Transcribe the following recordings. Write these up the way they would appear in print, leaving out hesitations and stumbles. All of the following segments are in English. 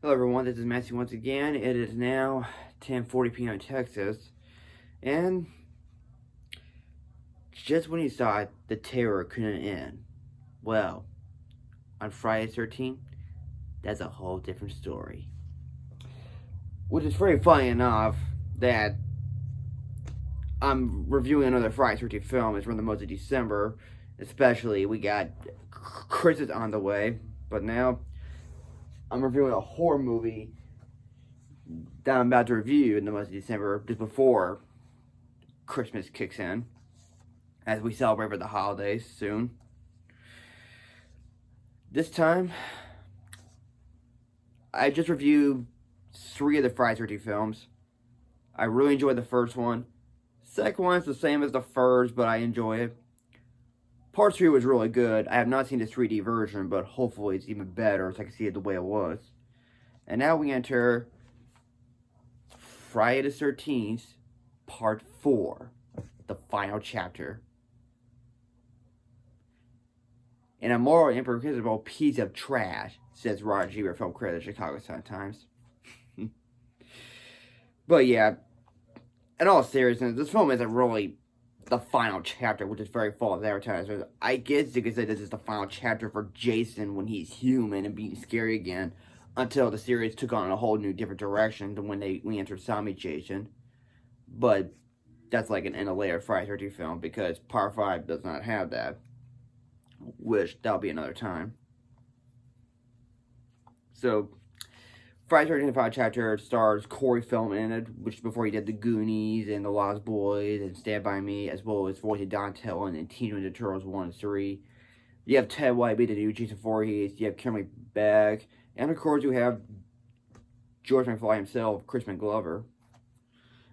Hello everyone, this is Matthew once again. It is now 10:40 p.m. in Texas, and just when you thought the terror couldn't end, well, on Friday the 13th, that's a whole different story. Which is very funny enough that I'm reviewing another Friday the 13th film. It's from the month of December, especially we got Christmas on the way, but now I'm reviewing a horror movie that I'm about to review in the month of December, just before Christmas kicks in, as we celebrate for the holidays soon. This time, I just reviewed 3 of the Friday the 13th films. I really enjoyed the first one. Second one is the same as the first, but I enjoy it. Part 3 was really good. I have not seen the 3D version, but hopefully it's even better so I can see it the way it was. And now we enter Friday the 13th, Part 4, the final chapter. And a moral impermissible piece of trash, says Roger Ebert, film critic of the Chicago Sun-Times. But yeah, in all seriousness, this film isn't really the final chapter, which is very false advertising. I guess you could say this is the final chapter for Jason when he's human and being scary again, until the series took on a whole new different direction than when we entered Zombie Jason. But that's like in a later Friday the 13th film, because Part 5 does not have that. Which, that'll be another time. So, Friday the 13th final chapter stars Corey Feldman in it, which before he did The Goonies and The Lost Boys and Stand By Me, as well as voicing Donatello and Teenage Mutant Ninja Turtles 1 and 3. You have Ted White being the new Jason Voorhees, you have Kimberly Beck, and of course you have George McFly himself, Crispin Glover.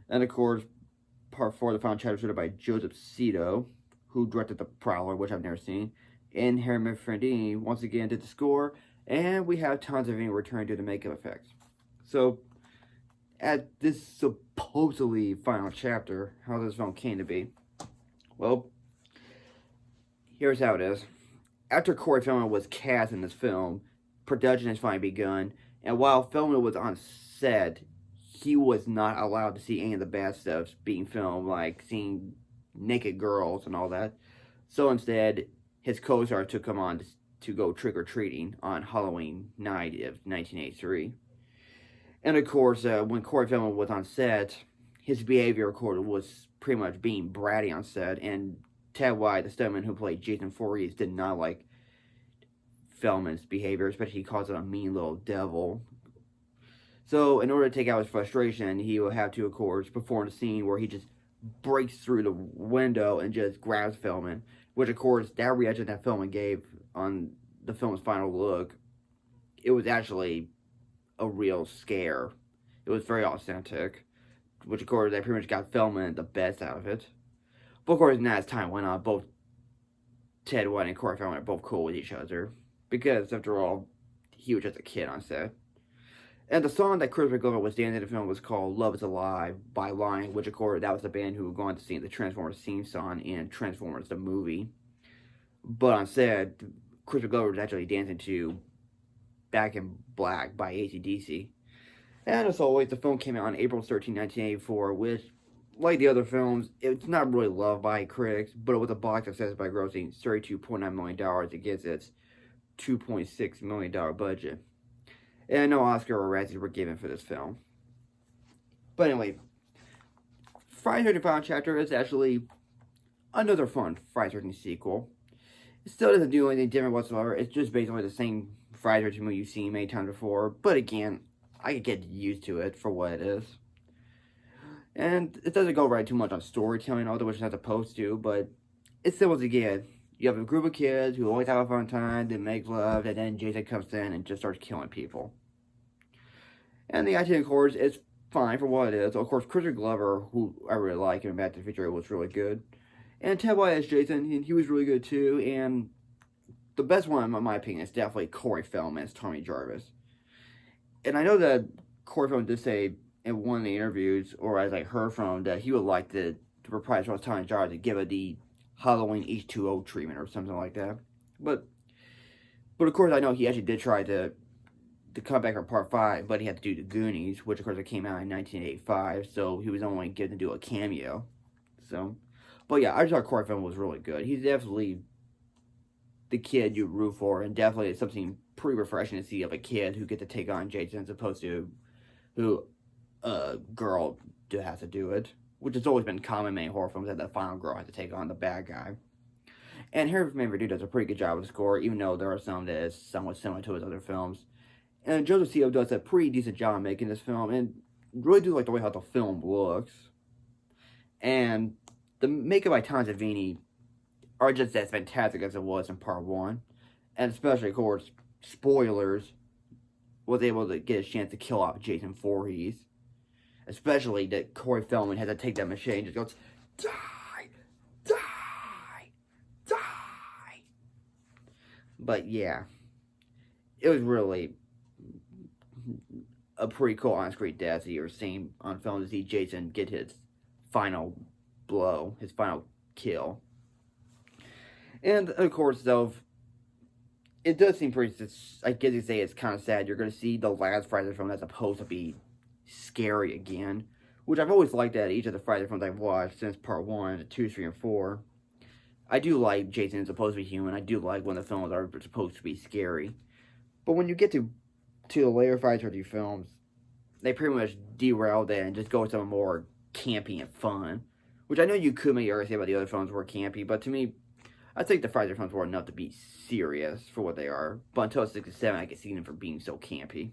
And of course, Part 4 of the final chapter is written by Joseph Cito, who directed The Prowler, which I've never seen. And Harry Manfredini once again did the score, and we have tons of people returning to the makeup effects. So, at this supposedly final chapter, how this film came to be, well, here's how it is. After Corey Feldman was cast in this film, production has finally begun, and while Feldman was on set, he was not allowed to see any of the bad stuff being filmed, like seeing naked girls and all that. So instead, his co-star took him on to go trick-or-treating on Halloween night of 1983. And of course, when Corey Feldman was on set, his behavior, of course, was pretty much being bratty on set, and Ted White, the stuntman who played Jason Voorhees, did not like Feldman's behavior, especially he calls him a mean little devil. So, in order to take out his frustration, he will have to, of course, perform a scene where he just breaks through the window and just grabs Feldman, which, of course, that reaction that Feldman gave on the film's final look, it was actually a real scare. It was very authentic, which, of course, that pretty much got Feldman the best out of it. But, of course, now as time went on, both Ted White and Corey Feldman are both cool with each other, because, after all, he was just a kid on set. And the song that Chris McGovern was dancing in the film was called Love is Alive by Lion, which, of course, that was the band who would go on to sing the Transformers theme song in Transformers the movie. But on set, Chris McGovern was actually dancing to Back in Black by AC/DC. And as always, the film came out on April 13, 1984, which, like the other films, it's not really loved by critics, but it was a box success by grossing $32.9 million against its $2.6 million budget. And no Oscar or Razzies were given for this film. But anyway, Friday the 13th final chapter is actually another fun Friday the 13th sequel. It still doesn't do anything different whatsoever. It's just basically the same Friday the 13th movie you've seen many times before. But again, I could get used to it for what it is. And it doesn't go right too much on storytelling, although it's not supposed to, but it's still once again, you have a group of kids who always have a fun time, they make love, and then Jason comes in and just starts killing people. And the acting, of course, is fine for what it is. Of course, Crispin Glover, who I really like in Back to the Future, was really good. And Ted White as Jason, he was really good too. And the best one, in my opinion, is definitely Corey Feldman as Tommy Jarvis. And I know that Corey Feldman did say in one of the interviews, or as I heard from him, that he would like the reprise of Tommy Jarvis to give it the Halloween H2O treatment or something like that. But of course, I know he actually did try to to come back for part 5, but he had to do the Goonies, which of course it came out in 1985, so he was only given to do a cameo. So, but yeah, I just thought Corey Feldman was really good. He's definitely the kid you root for, and definitely it's something pretty refreshing to see of a kid who get to take on Jason as opposed to who a girl has to do it, which has always been common in many horror films, that the final girl has to take on the bad guy. And Harry Verdu does a pretty good job with the score, even though there are some that is somewhat similar to his other films. And Joseph C.O. does a pretty decent job making this film, and really do like the way how the film looks. And the makeup by Tom Savini are just as fantastic as it was in part 1. And especially, of course, spoilers, was able to get a chance to kill off Jason Voorhees. Especially that Corey Feldman had to take that machete and just goes, die, die, die. But yeah, it was really a pretty cool on-screen death that you're seeing on film, to see Jason get his final blow, his final kill. And of course, though, it does seem pretty, I guess you say it's kind of sad. You're going to see the last Friday film that's supposed to be scary again, which I've always liked that each of the Friday films I've watched since part 1, 2, 3, and 4. I do like Jason is supposed to be human. I do like when the films are supposed to be scary. But when you get to the later Friday 13 films, they pretty much derail that and just go with something more campy and fun. Which I know you could make arguments about the other films were campy, but to me, I think the Friday films were enough to be serious for what they are. But until 6 and 7, I could see them for being so campy.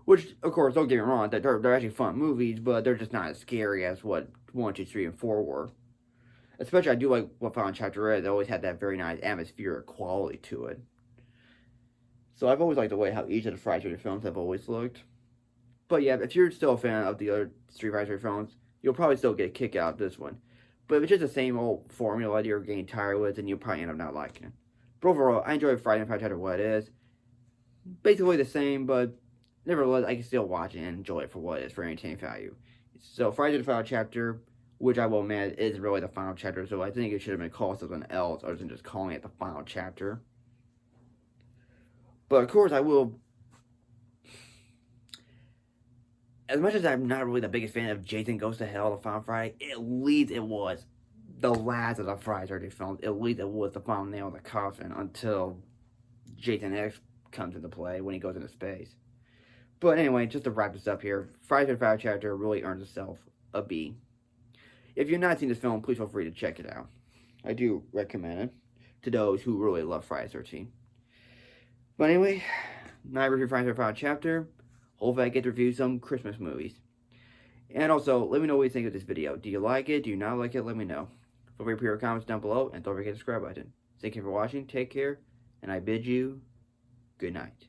Which, of course, don't get me wrong, they're actually fun movies, but they're just not as scary as what 1, 2, 3, and 4 were. Especially, I do like what Final Chapter is. It always had that very nice atmospheric quality to it. So I've always liked the way how each of the Friday 13 films have always looked. But yeah, if you're still a fan of the other 3 Friday 13 films, you'll probably still get a kick out of this one. But if it's just the same old formula that you're getting tired with, then you'll probably end up not liking it. But overall, I enjoy Friday Night Chapter what it is. Basically the same, but nevertheless, I can still watch it and enjoy it for what it is, for entertainment value. So Friday the Final Chapter, which I will admit is really the final chapter, so I think it should have been called something else other than just calling it the final chapter. But of course, I will. As much as I'm not really the biggest fan of Jason Goes to Hell, the Final Friday, at least it was the last of the Friday 13 films. At least it was the final nail in the coffin until Jason X comes into play when he goes into space. But anyway, just to wrap this up here, Friday the Final Chapter really earns itself a B. If you've not seen this film, please feel free to check it out. I do recommend it to those who really love Friday 13. But anyway, my review of Friday the Final Chapter. Hopefully I get to review some Christmas movies. And also, let me know what you think of this video. Do you like it? Do you not like it? Let me know. Feel free to put your comments down below, and don't forget the subscribe button. Thank you for watching, take care, and I bid you good night.